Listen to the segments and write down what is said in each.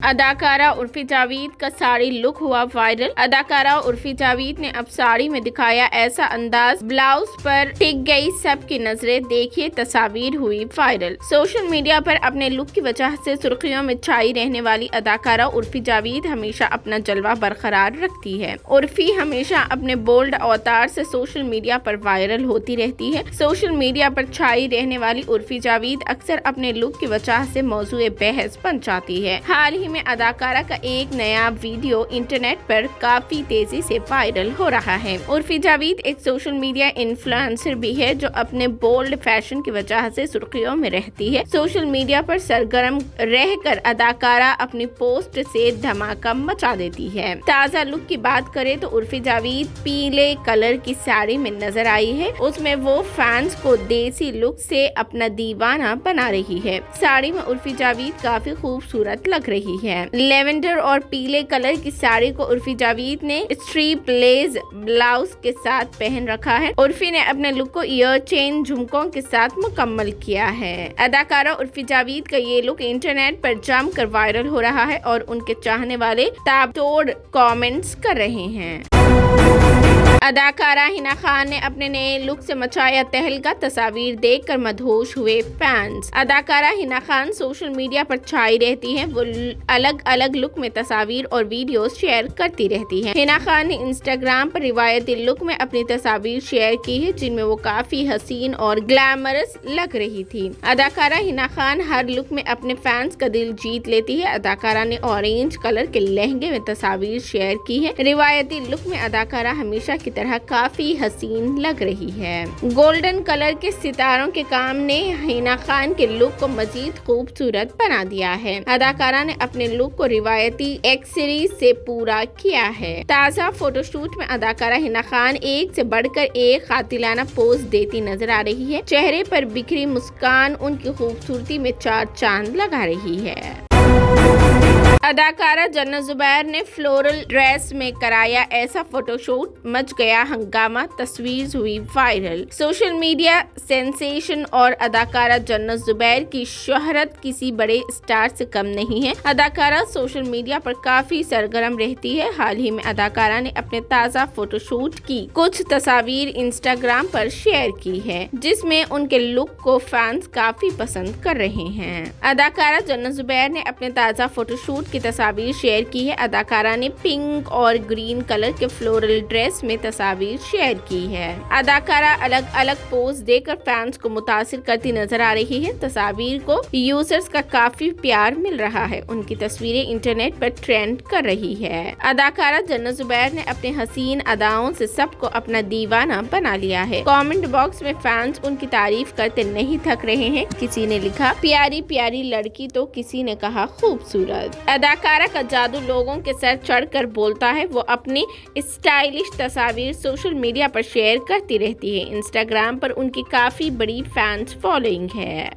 अदाकारा उर्फी जावेद का साड़ी लुक हुआ वायरल। अदाकारा उर्फी जावेद ने अब साड़ी में दिखाया ऐसा अंदाज, ब्लाउज पर टिक गई सबकी नजरें, देखिए तस्वीर हुई वायरल। सोशल मीडिया पर अपने लुक की वजह से सुर्खियों में छाई रहने वाली अदाकारा उर्फी जावेद हमेशा अपना जलवा बरकरार रखती है। उर्फी हमेशा अपने बोल्ड अवतार से सोशल मीडिया पर वायरल होती रहती है। सोशल मीडिया पर छाई रहने वाली उर्फी जावेद अक्सर अपने लुक की वजह से मौजूए बहस बन जाती है। हाल ही में अदाकारा का एक नया वीडियो इंटरनेट पर काफी तेजी से वायरल हो रहा है। उर्फी जावेद एक सोशल मीडिया इन्फ्लुएंसर भी है जो अपने बोल्ड फैशन की वजह से सुर्खियों में रहती है। सोशल मीडिया पर सरगर्म रहकर अदाकारा अपनी पोस्ट से धमाका मचा देती है। ताज़ा लुक की बात करें तो उर्फी जावेद पीले कलर की साड़ी में नजर आई है। उसमें वो फैंस को देसी लुक से अपना दीवाना बना रही है। साड़ी में उर्फी जावेद काफी खूबसूरत लग रही है। लेवेंडर और पीले कलर की साड़ी को उर्फी जावेद ने स्ट्रीप लेस ब्लाउज के साथ पहन रखा है। उर्फी ने अपने लुक को ईयर चेन झुमकों के साथ मुकम्मल किया है। अदाकारा उर्फी जावेद का ये लुक इंटरनेट पर जमकर वायरल हो रहा है और उनके चाहने वाले ताबड़तोड़ कमेंट्स कर रहे हैं। अदाकारा हिना खान ने अपने नए लुक से मचाया तहलका, तस्वीर देखकर मदहोश हुए फैंस। अदाकारा हिना खान सोशल मीडिया पर छाई रहती हैं। वो अलग अलग लुक में तस्वीर और वीडियोस शेयर करती रहती हैं। हिना खान ने इंस्टाग्राम पर रिवायती लुक में अपनी तस्वीर शेयर की है जिनमें वो काफी हसीन और ग्लैमरस लग रही थी। अदाकारा हिना खान हर लुक में अपने फैंस का दिल जीत लेती है। अदाकारा ने ऑरेंज कलर के लहंगे में तस्वीर शेयर की है। रिवायती लुक में अदाकारा हमेशा की तरह काफी हसीन लग रही है। गोल्डन कलर के सितारों के काम ने हिना खान के लुक को मजीद खूबसूरत बना दिया है। अदाकारा ने अपने लुक को रिवायती एक्सेसरीज से पूरा किया है। ताज़ा फोटोशूट में अदाकारा हिना खान एक से बढ़कर एक कातिलाना पोज देती नजर आ रही है। चेहरे पर बिखरी मुस्कान उनकी खूबसूरती में चार चांद लगा रही है। अदाकारा जन्नत जुबैर ने फ्लोरल ड्रेस में कराया ऐसा फोटोशूट, मच गया हंगामा, तस्वीर हुई वायरल। सोशल मीडिया सेंसेशन और अदाकारा जन्नत जुबैर की शोहरत किसी बड़े स्टार से कम नहीं है। अदाकारा सोशल मीडिया पर काफी सरगर्म रहती है। हाल ही में अदाकारा ने अपने ताज़ा फोटोशूट की कुछ तस्वीर इंस्टाग्राम पर शेयर की है जिसमें उनके लुक को फैंस काफी पसंद कर रहे हैं। अदाकारा जन्नत जुबैर ने अपने ताज़ा फोटोशूट की तस्वीर शेयर की है। अदाकारा ने पिंक और ग्रीन कलर के फ्लोरल ड्रेस में तस्वीर शेयर की है। अदाकारा अलग अलग पोज देकर फैंस को मुतासिर करती नजर आ रही है। तस्वीर को यूजर्स का काफी प्यार मिल रहा है। उनकी तस्वीरें इंटरनेट पर ट्रेंड कर रही है। अदाकारा जन्नत जुबैर ने अपने हसीन अदाओं से सबको अपना दीवाना बना लिया है। कमेंट बॉक्स में फैंस उनकी तारीफ करते नहीं थक रहे हैं। किसी ने लिखा प्यारी प्यारी लड़की, तो किसी ने कहा खूबसूरत। अदाकारा का जादू लोगों के सर चढ़कर बोलता है। वो अपनी स्टाइलिश तस्वीर सोशल मीडिया पर शेयर करती रहती है। इंस्टाग्राम पर उनकी काफी बड़ी फैंस फॉलोइंग है।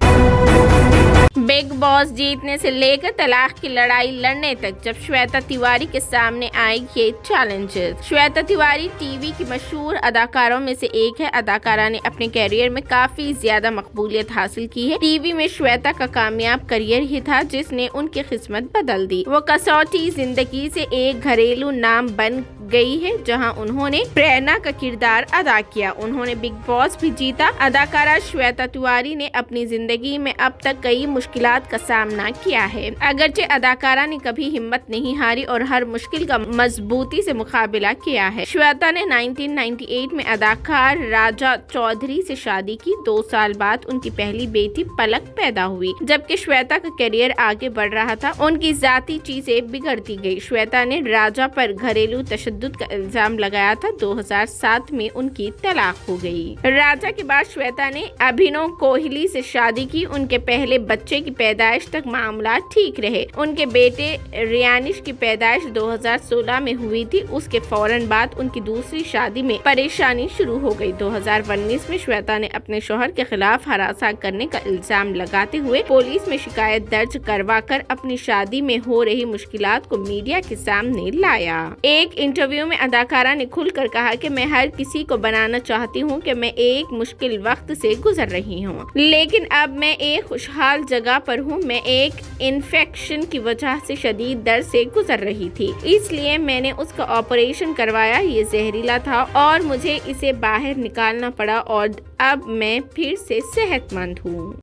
बिग बॉस जीतने से लेकर तलाक की लड़ाई लड़ने तक जब श्वेता तिवारी के सामने आए ये चैलेंजेस। श्वेता तिवारी टीवी की मशहूर अदाकारों में से एक है। अदाकारा ने अपने कैरियर में काफी ज्यादा मकबूलियत हासिल की है। टीवी में श्वेता का कामयाब करियर ही था जिसने उनकी किस्मत बदल दी। वो कसौटी जिंदगी से एक घरेलू नाम बन गई है जहां उन्होंने प्रेरणा का किरदार अदा किया। उन्होंने बिग बॉस भी जीता। अदाकारा श्वेता तिवारी ने अपनी जिंदगी में अब तक कई मुश्किलात का सामना किया है। अगरचे अदाकारा ने कभी हिम्मत नहीं हारी और हर मुश्किल का मजबूती से मुकाबला किया है। श्वेता ने 1998 में अदाकार राजा चौधरी से शादी की। 2 साल बाद उनकी पहली बेटी पलक पैदा हुई। जबकि श्वेता का करियर आगे बढ़ रहा था, उनकी जाती चीजें बिगड़ती गई। श्वेता ने राजा पर घरेलू तशद्दुद का इल्जाम लगाया था। 2007 में उनकी तलाक हो गई। राजा के बाद श्वेता ने अभिनव कोहली से शादी की। उनके पहले बच्चे की पैदाइश तक मामला ठीक रहे। उनके बेटे रियानिश की पैदाइश 2016 में हुई थी। उसके फौरन बाद उनकी दूसरी शादी में परेशानी शुरू हो गई। 2019 में श्वेता ने अपने शौहर के खिलाफ हरासा करने का इल्जाम लगाते हुए पुलिस में शिकायत दर्ज करवाकर अपनी शादी में हो रही मुश्किलात को मीडिया के सामने लाया। एक इंटरव्यू में अदाकारा ने खुलकर कहा कि मैं हर किसी को बनाना चाहती हूँ कि मैं एक मुश्किल वक्त से गुजर रही हूँ, लेकिन अब मैं एक खुशहाल जगह पर हूँ। मैं एक इन्फेक्शन की वजह से शदीद दर्द से गुजर रही थी, इसलिए मैंने उसका ऑपरेशन करवाया। ये जहरीला था और मुझे इसे बाहर निकालना पड़ा और अब मैं फिर से सेहतमंद हूँ।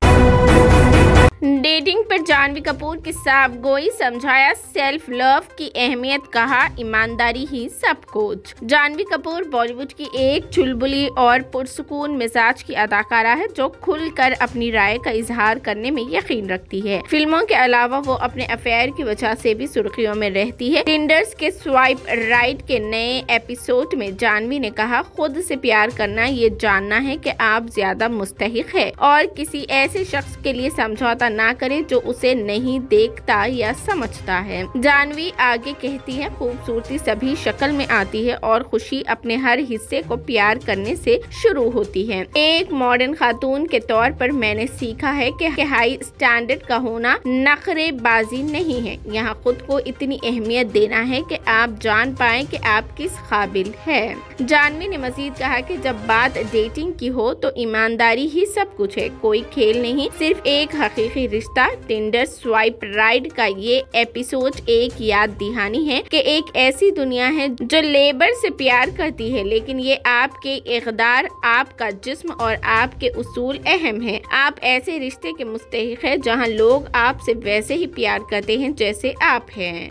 डेटिंग पर जानवी कपूर की साफ गोई, समझाया सेल्फ लव की अहमियत, कहा ईमानदारी ही सब कुछ। जानवी कपूर बॉलीवुड की एक चुलबुली और पुरसुकून मिजाज की अदाकारा है जो खुलकर अपनी राय का इजहार करने में यकीन रखती है। फिल्मों के अलावा वो अपने अफेयर की वजह से भी सुर्खियों में रहती है। टिंडर्स के स्वाइप राइट के नए एपिसोड में जानवी ने कहा, खुद से प्यार करना ये जानना है कि आप ज्यादा मुस्तहिक है और किसी ऐसे शख्स के लिए समझौता ना करे जो उसे नहीं देखता या समझता है। जानवी आगे कहती है, खूबसूरती सभी शक्ल में आती है और खुशी अपने हर हिस्से को प्यार करने से शुरू होती है। एक मॉडर्न खातून के तौर पर मैंने सीखा है कि हाई स्टैंडर्ड का होना नखरेबाजी नहीं है। यहाँ खुद को इतनी अहमियत देना है कि आप जान पाएं कि आप किस काबिल है। जानवी ने मजीद कहा कि जब बात डेटिंग की हो तो ईमानदारी ही सब कुछ है, कोई खेल नहीं, सिर्फ एक हकीकी रिश्ता। टिंडर स्वाइप राइट का ये एपिसोड एक याद दहानी है कि एक ऐसी दुनिया है जो लेबर से प्यार करती है, लेकिन ये आपके इक़दार, आपका जिस्म और आपके उसूल अहम है। आप ऐसे रिश्ते के मुस्तहिक है जहां लोग आपसे वैसे ही प्यार करते हैं जैसे आप हैं।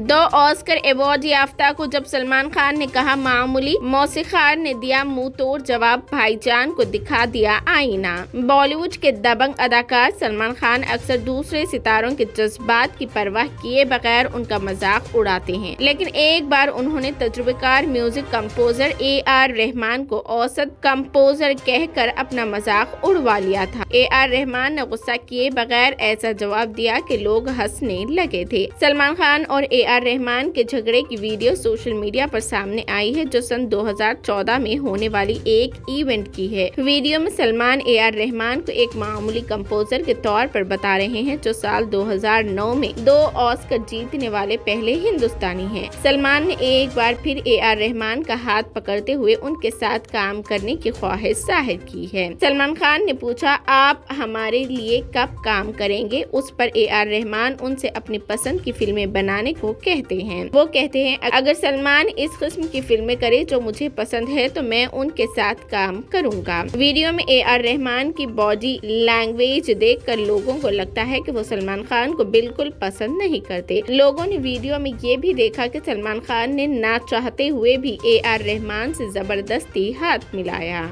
2 ऑस्कर अवार्ड याफ्ता को जब सलमान खान ने कहा मामूली, मौसीकार ने दिया मुंह तोड़ जवाब, भाईजान को दिखा दिया आईना। बॉलीवुड के दबंग अदाकार सलमान खान अक्सर दूसरे सितारों के जज्बात की परवाह किए बगैर उनका मजाक उड़ाते हैं, लेकिन एक बार उन्होंने तजुर्बेकार म्यूजिक कंपोजर AR रहमान को औसत कंपोजर कहकर अपना मजाक उड़वा लिया था। AR रहमान ने गुस्सा किए बगैर ऐसा जवाब दिया कि लोग हंसने लगे थे। सलमान खान और AR रहमान के झगड़े की वीडियो सोशल मीडिया पर सामने आई है जो सन 2014 में होने वाली एक इवेंट की है। वीडियो में सलमान AR रहमान को एक मामूली कंपोजर के तौर पर बता रहे हैं जो साल 2009 में 2 ऑस्कर जीतने वाले पहले हिंदुस्तानी हैं। सलमान ने एक बार फिर AR रहमान का हाथ पकड़ते हुए उनके साथ काम करने की ख्वाहिश जाहिर की है। सलमान खान ने पूछा, आप हमारे लिए कब काम करेंगे? उस पर AR रहमान उनसे अपनी पसंद की फिल्में बनाने को कहते हैं। वो कहते हैं, अगर सलमान इस किस्म की फिल्में करे जो मुझे पसंद है तो मैं उनके साथ काम करूंगा। वीडियो में AR रहमान की बॉडी लैंग्वेज देखकर लोगों को लगता है कि वो सलमान खान को बिल्कुल पसंद नहीं करते। लोगों ने वीडियो में ये भी देखा कि सलमान खान ने ना चाहते हुए भी AR रहमान से जबरदस्ती हाथ मिलाया।